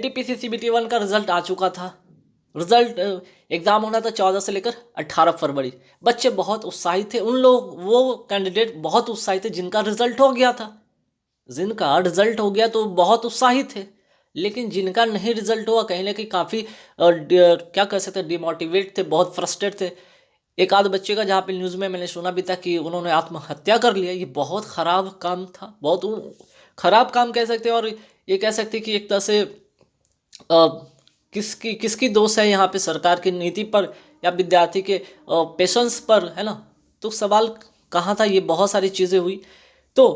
TPC CBT 1 का result आ चुका था। रिजल्ट एग्जाम होना था 14 से लेकर 18 फरवरी। बच्चे बहुत उत्साहित थे, उन लोग वो कैंडिडेट बहुत उत्साहित थे जिनका रिजल्ट हो गया था। जिनका रिजल्ट हो गया तो बहुत उत्साहित थे, लेकिन जिनका नहीं रिजल्ट हुआ कहीं ना कहीं काफ़ी क्या कह सकते हैं, डिमोटिवेट थे, बहुत फ्रस्ट्रेट थे। एक आध बच्चे का जहाँ पे न्यूज़ में मैंने सुना भी था कि उन्होंने आत्महत्या कर लिया। ये बहुत ख़राब काम था, बहुत ख़राब काम कह सकते हैं। और ये कह सकते हैं कि एक तरह से किसकी किसकी दोष है यहाँ पे, सरकार की नीति पर या विद्यार्थी के पेशेंस पर, है ना। तो सवाल कहाँ था, ये बहुत सारी चीज़ें हुई। तो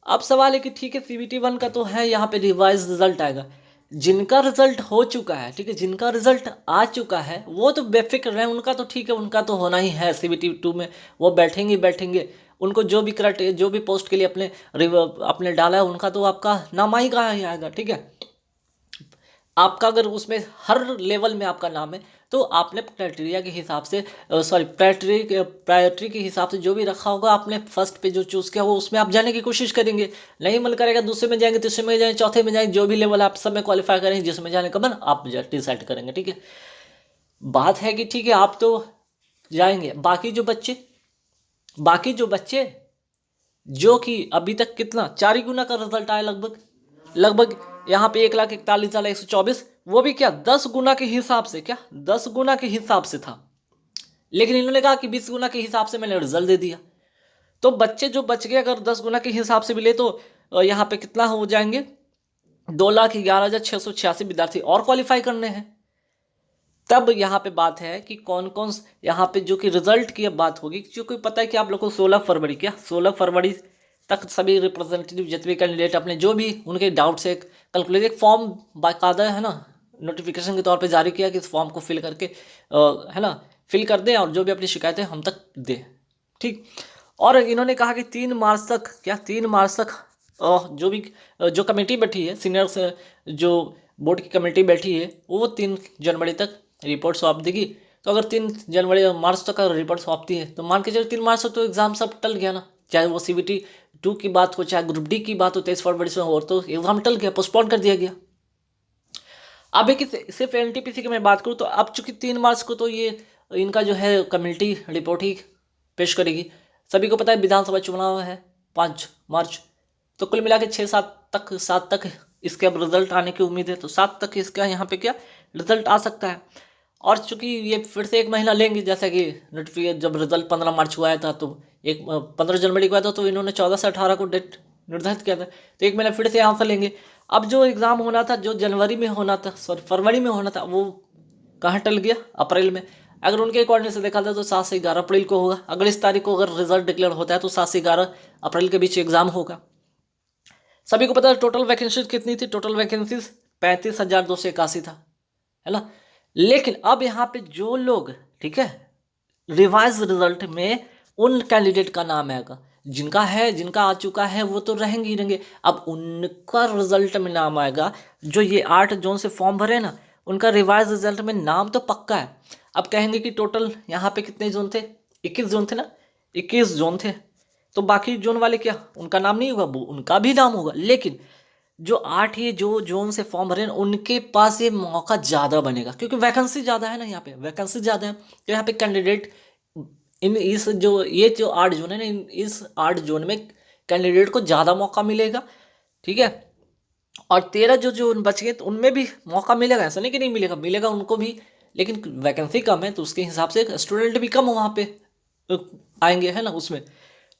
अब सवाल है कि ठीक है, CBT 1 का तो है, यहाँ पे रिवाइज रिजल्ट आएगा। जिनका रिजल्ट हो चुका है, ठीक है, जिनका रिजल्ट आ चुका है वो तो बेफिक्र है, उनका तो ठीक है, उनका तो होना ही है CBT 2 में। वो बैठेंगे बैठेंगे, उनको जो भी जो भी पोस्ट के लिए अपने डाला है, उनका तो आपका नाम ही कहाँ ही आएगा, ठीक है। आपका अगर उसमें हर लेवल में आपका नाम है तो आपने क्राइटेरिया के हिसाब से, सॉरी, प्रायोरिटी के हिसाब से जो भी रखा होगा, आपने फर्स्ट पे जो चूज़ किया वो उसमें आप जाने की कोशिश करेंगे। नहीं मन करेगा दूसरे में जाएंगे, तीसरे में जाएंगे, चौथे में जाएंगे, जो भी लेवल आप सब में क्वालिफाई करेंगे, जिसमें जाने का मन आप डिसाइड करेंगे, ठीक है। बात है कि ठीक है, आप तो जाएंगे, बाकी जो बच्चे जो कि अभी तक कितना 4 ही गुना का रिजल्ट आया, लगभग लगभग यहाँ पे 1,41,124, वो भी क्या 10 गुना के हिसाब से, क्या 10 गुना के हिसाब से था। लेकिन इन्होंने कहा कि 20 गुना के हिसाब से मैंने रिजल्ट दे दिया। तो बच्चे जो बच गए, अगर 10 गुना के हिसाब से मिले तो यहाँ पे कितना हो जाएंगे, 2,11,686 विद्यार्थी और क्वालिफाई करने हैं। तब यहाँ पे बात है कि कौन कौन यहाँ पे जो कि रिजल्ट की अब बात होगी, क्योंकि पता है कि आप लोग को 16 फरवरी तक सभी रिप्रेजेंटेटिव जितने कैंडिडेट अपने जो भी उनके डाउट्स है कैलकुलेट, एक फॉर्म बाकायदा, है ना, नोटिफिकेशन के तौर पे जारी किया कि इस फॉर्म को फिल करके, है ना, फिल कर दें और जो भी अपनी शिकायतें हम तक दें, ठीक। और इन्होंने कहा कि 3 मार्च तक, क्या 3 मार्च तक जो भी जो कमेटी बैठी है, सीनियर से जो बोर्ड की कमेटी बैठी है, वो 3 जनवरी तक रिपोर्ट सौंप देगी। तो अगर 3 मार्च तक अगर रिपोर्ट सौंपती है तो मान के चलो 3 मार्च तक तो एग्जाम सब टल गया ना, चाहे वो CBT 2 की बात हो, चाहे ग्रुप डी की बात हो, 23 फरवरी से और तो एग्जाम टल गया, पोस्टपोन कर दिया गया। अब एक सिर्फ NTPC की मैं बात करूँ तो अब चूंकि 3 मार्च को तो ये इनका जो है कमेटी रिपोर्ट ही पेश करेगी। सभी को पता है विधानसभा चुनाव है 5 मार्च, तो कुल मिला के 7 तक इसके अब रिजल्ट आने की उम्मीद है। तो 7 तक इसका यहाँ पे क्या रिजल्ट आ सकता है। और चूंकि ये फिर से 1 महीना लेंगे, जैसा कि नोटिफिकेशन जब रिजल्ट 15 मार्च को आया था तो 15 जनवरी को आया था, तो इन्होंने 14 से 18 को डेट निर्धारित किया था, तो 1 महीना फिर से यहाँ से लेंगे। अब जो एग्ज़ाम होना था, जो जनवरी में होना था, सॉरी फरवरी में होना था, वो कहाँ टल गया, अप्रैल में। अगर उनके अकॉर्डिंग से देखा जाए तो 7 से 11 अप्रैल को होगा। अगर इस तारीख को अगर रिजल्ट डिक्लेयर होता है तो 7 से 11 अप्रैल के बीच एग्जाम होगा। सभी को पता है टोटल वैकेंसीज कितनी थी, टोटल वैकेंसीज 35,281 था, है ना। लेकिन अब यहाँ पे जो लोग, ठीक है, रिवाइज रिजल्ट में उन कैंडिडेट का नाम आएगा, जिनका है, जिनका आ चुका है वो तो रहेंगे ही रहेंगे। अब उनका रिजल्ट में नाम आएगा, जो ये 8 जून से फॉर्म भरे ना, उनका रिवाइज रिजल्ट में नाम तो पक्का है। अब कहेंगे कि टोटल यहाँ पे कितने जोन थे, 21 जोन थे ना, 21 जोन थे, तो बाकी जोन वाले क्या उनका नाम नहीं होगा, वो उनका भी नाम होगा। लेकिन जो 8 ये जो जोन से फॉर्म भरे हैं उनके पास ये मौका ज़्यादा बनेगा, क्योंकि वैकेंसी ज़्यादा है ना, यहाँ पे वैकेंसी ज़्यादा है, तो यहाँ पे कैंडिडेट इन इस जो ये जो 8 जोन है ना, इस 8 जोन में कैंडिडेट को ज़्यादा मौका मिलेगा, ठीक है। और 13 जो जो बच गए तो उनमें भी मौका मिलेगा, ऐसा नहीं कि नहीं मिलेगा, मिलेगा उनको भी, लेकिन वैकेंसी कम है तो उसके हिसाब से स्टूडेंट भी कम वहाँ पे आएंगे, है ना, उसमें।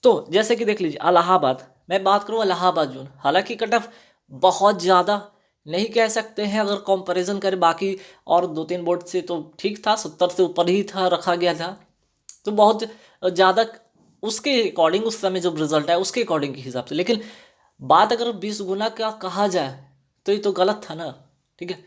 तो जैसे कि देख लीजिए इलाहाबाद, मैं बात करूँ इलाहाबाद जोन, हालांकि कट ऑफ बहुत ज़्यादा नहीं कह सकते हैं, अगर कंपैरिजन करें बाकी और 2-3 बोर्ड से तो ठीक था, 70 से ऊपर ही था, रखा गया था, तो बहुत ज़्यादा उसके अकॉर्डिंग उस समय जब रिजल्ट आया उसके अकॉर्डिंग के हिसाब से। लेकिन बात अगर 20 गुना का कहा जाए तो ये तो गलत था ना, ठीक है।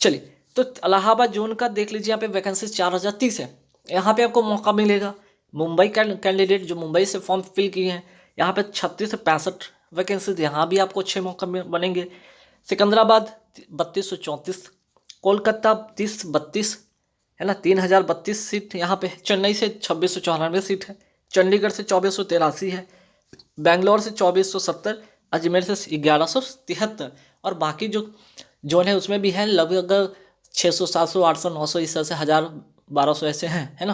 चलिए, तो इलाहाबाद जोन का देख लीजिए, यहाँ पे वैकेंसी 4,030 है, यहाँ पे आपको मौका मिलेगा। मुंबई कैंडिडेट जो मुंबई से फॉर्म फिल किए हैं, यहाँ पे 36 से 65 वैकेंसीज, यहाँ भी आपको अच्छे मौका बनेंगे। सिकंदराबाद 3234, कोलकाता 3032, है ना, 3032 सीट यहाँ पे है। चेन्नई से 2694 सीट है, चंडीगढ़ से 2483 है, बेंगलोर से 2470, अजमेर से 1173, और बाकी जो जोन है उसमें भी है लगभग 600 700 800 900 इस तरह से 1000 1200 ऐसे हैं, है ना।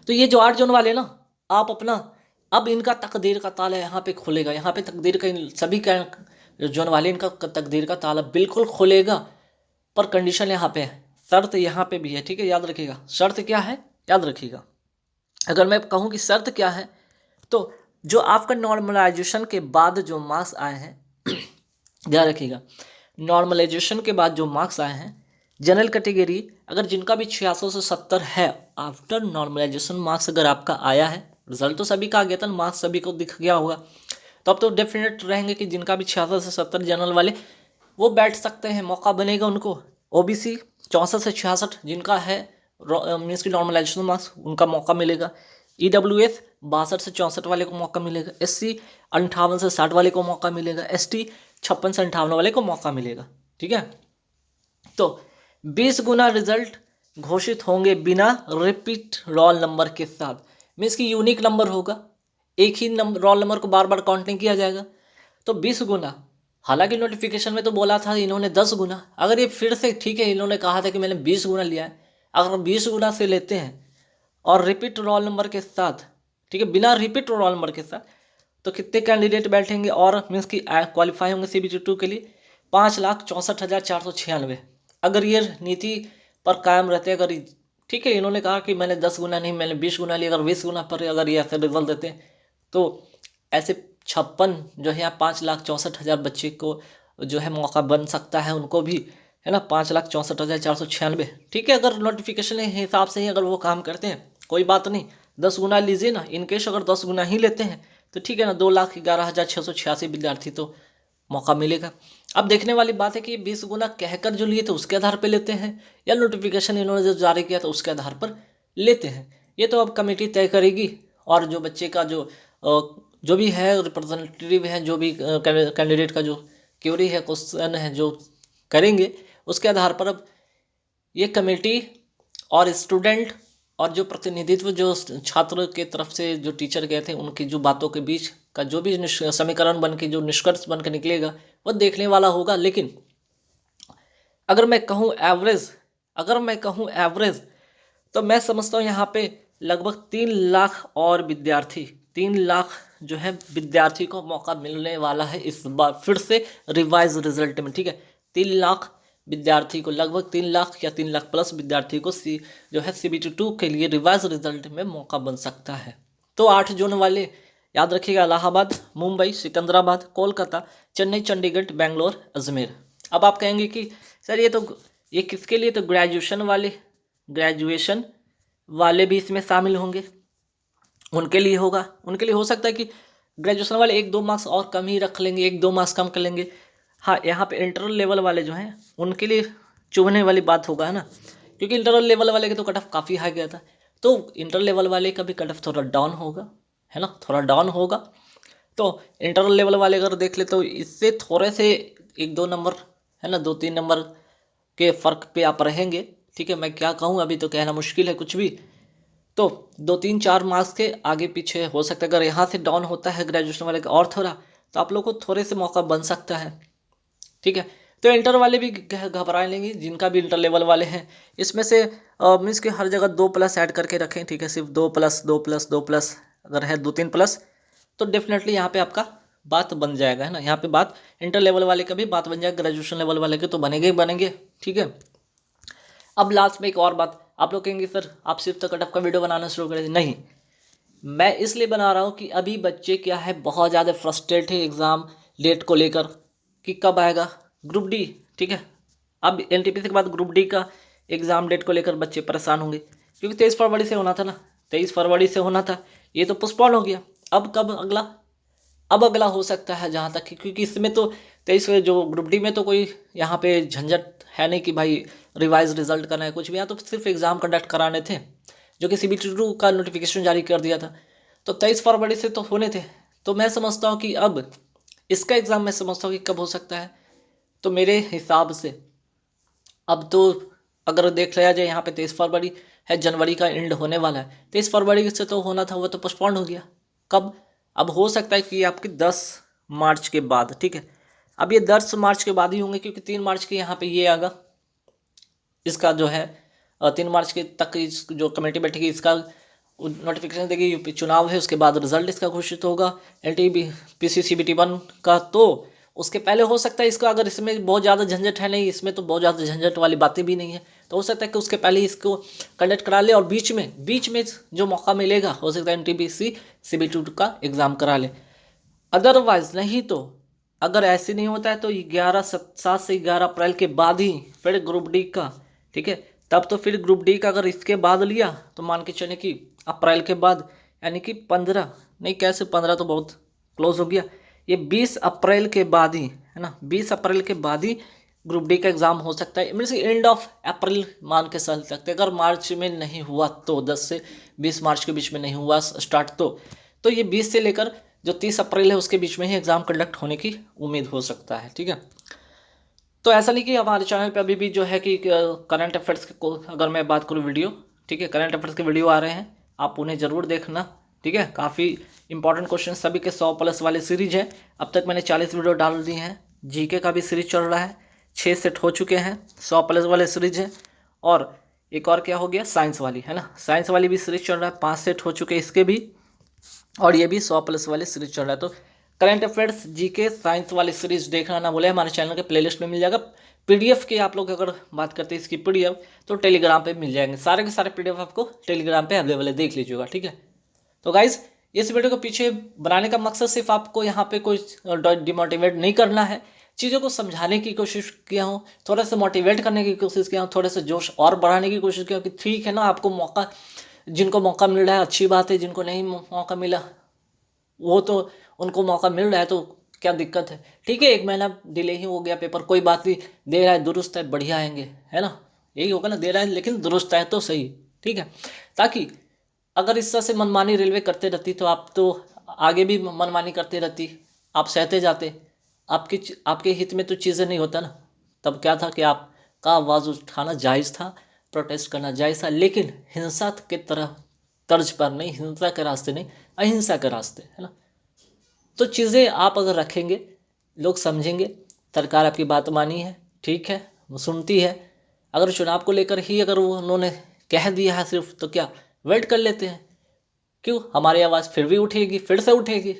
तो ये जो 8 जोन वाले ना, आप अपना अब इनका तकदीर का ताला यहाँ पे खुलेगा, यहाँ पे तकदीर का सभी का जोन वाले इनका तकदीर का ताला बिल्कुल खुलेगा। पर कंडीशन यहाँ पे है, शर्त यहाँ पे भी है, ठीक है, याद रखिएगा। शर्त क्या है, याद रखिएगा। अगर मैं कहूँ कि शर्त क्या है, तो जो आपका नॉर्मलाइजेशन के बाद जो मार्क्स आए हैं ध्यान रखिएगा, नॉर्मलाइजेशन के बाद जो मार्क्स आए हैं जनरल कैटेगरी, अगर जिनका भी 600 से 70 है, आफ्टर नॉर्मलाइजेशन मार्क्स अगर आपका आया है, रिजल्ट तो सभी का आ गया था, मार्क्स सभी को दिख गया होगा, तो अब तो डेफिनेट रहेंगे कि जिनका भी 600 से 70 जनरल वाले वो बैठ सकते हैं, मौका बनेगा उनको। ओबीसी 64 से 66 जिनका है मीन्स की नॉर्मलाइजेशन मार्क्स, उनका मौका मिलेगा। ईडब्ल्यूएस 62 से 64 वाले को मौका मिलेगा। एससी 58 से 60 वाले को मौका मिलेगा। एसटी 56 से 58 वाले को मौका मिलेगा, ठीक है। तो 20 गुना रिजल्ट घोषित होंगे बिना रिपीट रोल नंबर के साथ, मीन्स की यूनिक नंबर होगा, एक ही नंबर रोल नंबर को बार बार काउंट नहीं किया जाएगा। तो 20 गुना, हालांकि नोटिफिकेशन में तो बोला था इन्होंने 10 गुना, अगर ये फिर से ठीक है, इन्होंने कहा था कि मैंने 20 गुना लिया है, अगर 20 गुना से लेते हैं और रिपीट रोल नंबर के साथ, ठीक है, बिना रिपीट रोल नंबर के साथ, तो कितने कैंडिडेट बैठेंगे और मीन्स की क्वालिफाई होंगे CBT 2 के लिए? 5,64,496। अगर ये नीति पर कायम रहते, अगर ठीक है, इन्होंने कहा कि मैंने 10 गुना नहीं, मैंने 20 गुना लिया, अगर 20 गुना पर अगर ये ऐसे रिजल्ट देते हैं, तो ऐसे 56 जो है 5,64,000 बच्चे को जो है मौका बन सकता है, उनको भी, है ना, 5,64,496। ठीक है, अगर नोटिफिकेशन के हिसाब से ही अगर वो काम करते हैं, कोई बात नहीं, 10 गुना लीजिए ना, इनकेस अगर 10 गुना ही लेते हैं तो ठीक है ना, 2,11,686 विद्यार्थी तो मौका मिलेगा। अब देखने वाली बात है कि 20 गुना कहकर जो लिए थे उसके आधार पर लेते हैं, या नोटिफिकेशन इन्होंने जो जारी किया था उसके आधार पर लेते हैं, ये तो अब कमेटी तय करेगी। और जो बच्चे का जो भी है रिप्रेजेंटेटिव है, जो भी कैंडिडेट का जो क्यूरी है, क्वेश्चन है जो करेंगे, उसके आधार पर अब ये कमेटी और स्टूडेंट और जो प्रतिनिधित्व जो छात्र के तरफ से जो टीचर गए थे, उनकी जो बातों के बीच का जो भी समीकरण बन के जो निष्कर्ष बन के निकलेगा वो देखने वाला होगा। लेकिन अगर मैं कहूँ एवरेज, तो मैं समझता हूँ यहाँ पे लगभग 3 लाख और विद्यार्थी, 3 लाख जो है विद्यार्थी को मौका मिलने वाला है इस बार फिर से रिवाइज रिजल्ट में, ठीक है। 3 लाख विद्यार्थी को, लगभग 3 लाख या 3 लाख प्लस विद्यार्थी को जो है CBT 2 के लिए रिवाइज रिजल्ट में मौका बन सकता है। तो 8 जोन वाले याद रखिएगा, इलाहाबाद, मुंबई, सिकंदराबाद, कोलकाता, चेन्नई, चंडीगढ़, बेंगलोर, अजमेर। अब आप कहेंगे कि सर ये किसके लिए, तो ग्रेजुएशन वाले भी इसमें शामिल होंगे, उनके लिए होगा। उनके लिए हो सकता है कि ग्रेजुएशन वाले 1-2 मार्क्स और कम ही रख लेंगे, 1-2 मार्क्स कम कर लेंगे। हाँ, यहाँ पे इंटरनल लेवल वाले जो हैं उनके लिए चुभने वाली बात होगा, है ना, क्योंकि इंटरनल लेवल वाले के तो कट ऑफ काफ़ी हाई गया था, तो इंटरनल लेवल वाले का भी कट ऑफ थोड़ा डाउन होगा, है ना, थोड़ा डाउन होगा। तो इंटरनल लेवल वाले अगर देख ले तो इससे थोड़े से 1-2 नंबर, है ना, 2-3 नंबर के फ़र्क पे आप रहेंगे, ठीक है। मैं क्या कहूँ, अभी तो कहना मुश्किल है कुछ भी, तो 2-3-4 मार्क्स के आगे पीछे हो सकता है। अगर यहाँ से डाउन होता है ग्रेजुएशन वाले का और थोड़ा, तो आप लोग को थोड़े से मौका बन सकता है, ठीक है। तो इंटर वाले भी घबराए लेंगे, जिनका भी इंटर लेवल वाले हैं, इसमें से मीन्स कि हर जगह 2+ ऐड करके रखें, ठीक है, सिर्फ 2+2+2+ अगर है 2-3 प्लस, तो डेफिनेटली यहाँ पे आपका बात बन जाएगा, है ना। यहाँ पे बात इंटर लेवल वाले का भी बात बन जाएगा, ग्रेजुएशन लेवल वाले के तो बनेंगे, ठीक है। अब लास्ट में एक और बात, आप लोग कहेंगे सर आप सिर्फ तो कट ऑफ का वीडियो बनाना शुरू कर दी। नहीं, मैं इसलिए बना रहा हूँ कि अभी बच्चे क्या है, बहुत ज़्यादा फ्रस्ट्रेट है एग्ज़ाम डेट को लेकर कि कब आएगा ग्रुप डी, ठीक है। अब NTPC के बाद ग्रुप डी का एग्ज़ाम डेट को लेकर बच्चे परेशान होंगे, क्योंकि 23 फरवरी से होना था ना, 23 फरवरी से होना था, ये तो पोस्टपोन हो गया। अब कब अगला, अब अगला हो सकता है जहाँ तक, क्योंकि इसमें तो 23 जो ग्रुप डी में तो कोई यहाँ पे झंझट है नहीं कि भाई रिवाइज रिजल्ट करना है कुछ भी, यहाँ तो सिर्फ एग्ज़ाम कंडक्ट कराने थे, जो कि CBT 2 का नोटिफिकेशन जारी कर दिया था, तो 23 फरवरी से तो होने थे। तो मैं समझता हूँ कि अब इसका एग्ज़ाम मैं समझता हूँ कि कब हो सकता है, तो मेरे हिसाब से अब तो अगर देख लिया जाए यहाँ पे 23 फरवरी है, जनवरी का एंड होने वाला है, 23 फरवरी से तो होना था, वो तो पोस्टपोन हो गया। कब, अब हो सकता है कि आपके 10 मार्च के बाद, ठीक है, अब ये 10 मार्च के बाद ही होंगे, क्योंकि 3 मार्च के यहाँ पे ये आएगा, इसका जो है 3 मार्च के तक इस जो कमेटी बैठेगी इसका नोटिफिकेशन देगी। यूपी चुनाव है, उसके बाद रिजल्ट इसका घोषित होगा एलटीबी पीसीसीबीटी 1 का। तो उसके पहले हो सकता है इसका, अगर इसमें बहुत ज़्यादा झंझट है नहीं, इसमें तो बहुत ज़्यादा झंझट वाली बातें भी नहीं है, तो हो सकता है कि उसके पहले इसको कंडक्ट करा ले और बीच में जो मौका मिलेगा हो सकता है एनटीपीसी सीबीटी 2 का एग्ज़ाम करा ले। अदरवाइज नहीं तो अगर ऐसे नहीं होता है तो 7 से 11 अप्रैल के बाद ही फिर ग्रुप डी का, ठीक है, तब तो फिर ग्रुप डी का अगर इसके बाद लिया तो मान के चले कि अप्रैल के बाद, यानी कि 15 नहीं, कैसे 15 तो बहुत क्लोज हो गया, ये 20 अप्रैल के बाद ही है ना, 20 अप्रैल के बाद ही ग्रुप डी का एग्ज़ाम हो सकता है। मीन्स एंड ऑफ अप्रैल मान के चल सकते, अगर मार्च में नहीं हुआ तो 10 से 20 मार्च के बीच में नहीं हुआ स्टार्ट तो ये 20 से लेकर जो 30 अप्रैल है उसके बीच में ही एग्ज़ाम कंडक्ट होने की उम्मीद हो सकता है, ठीक है। तो ऐसा नहीं कि हमारे चैनल पे अभी भी जो है कि करंट अफेयर्स को अगर मैं बात करूँ वीडियो, ठीक है, करंट अफेयर्स के वीडियो आ रहे हैं, आप उन्हें ज़रूर देखना, ठीक है। काफ़ी इंपॉर्टेंट क्वेश्चन सभी के 100+ वाली सीरीज है। अब तक मैंने 40 वीडियो डाल दी हैं। जीके का भी सीरीज चल रहा है, 6 सेट हो चुके हैं, 100+ वाले सीरीज है। और एक और क्या हो गया, साइंस वाली, है ना, साइंस वाली भी सीरीज चल रहा है, 5 सेट हो चुके हैं इसके भी, और ये भी 100+ वाले सीरीज चल रहा है। तो करंट अफेयर्स जीके साइंस वाली सीरीज देखना ना भूले, हमारे चैनल के प्लेलिस्ट में मिल जाएगा। पीडीएफ की आप लोग अगर बात करते हैं इसकी पीडीएफ तो टेलीग्राम पे मिल जाएंगे, सारे के सारे पीडीएफ आपको टेलीग्राम पे अवेलेबल है, देख लीजिएगा, ठीक है। तो गाइज इस वीडियो को पीछे बनाने का मकसद सिर्फ आपको यहाँ पे कोई डिमोटिवेट नहीं करना है, चीज़ों को समझाने की कोशिश किया हूँ, थोड़ा सा मोटिवेट करने की कोशिश किया हूँ, थोड़े से जोश और बढ़ाने की कोशिश किया कि ठीक है ना, आपको मौका, जिनको मौका मिल रहा है अच्छी बात है, जिनको नहीं मौका मिला वो तो उनको मौका मिल रहा है तो क्या दिक्कत है, ठीक है। 1 महीना डिले ही हो गया पेपर, कोई बात नहीं, दे रहा है दुरुस्त है, बढ़िया आएंगे, है ना, यही होगा ना, दे रहा है लेकिन दुरुस्त है तो सही, ठीक है। ताकि अगर इस तरह से मनमानी रेलवे करते रहती तो आप तो आगे भी मनमानी करते रहती, आप सहते जाते, आपके हित में तो चीज़ें नहीं होता ना। तब क्या था कि आपका आवाज़ उठाना जायज़ था, प्रोटेस्ट करना जायज़ था, लेकिन हिंसा के तरह तर्ज पर नहीं, हिंसा के रास्ते नहीं, अहिंसा के रास्ते, है ना। तो चीज़ें आप अगर रखेंगे, लोग समझेंगे, सरकार आपकी बात मानी है, ठीक है, वो सुनती है। अगर चुनाव को लेकर ही अगर वो उन्होंने कह दिया है सिर्फ, तो क्या वेट कर लेते हैं, क्यों, हमारी आवाज़ फिर भी उठेगी, फिर से उठेगी,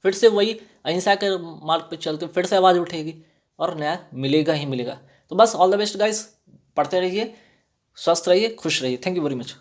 फिर से वही अहिंसा के मार्ग पे चलते फिर से आवाज़ उठेगी और न्याय मिलेगा ही मिलेगा। तो बस ऑल द बेस्ट गाइस, पढ़ते रहिए, स्वस्थ रहिए, खुश रहिए, थैंक यू वेरी मच।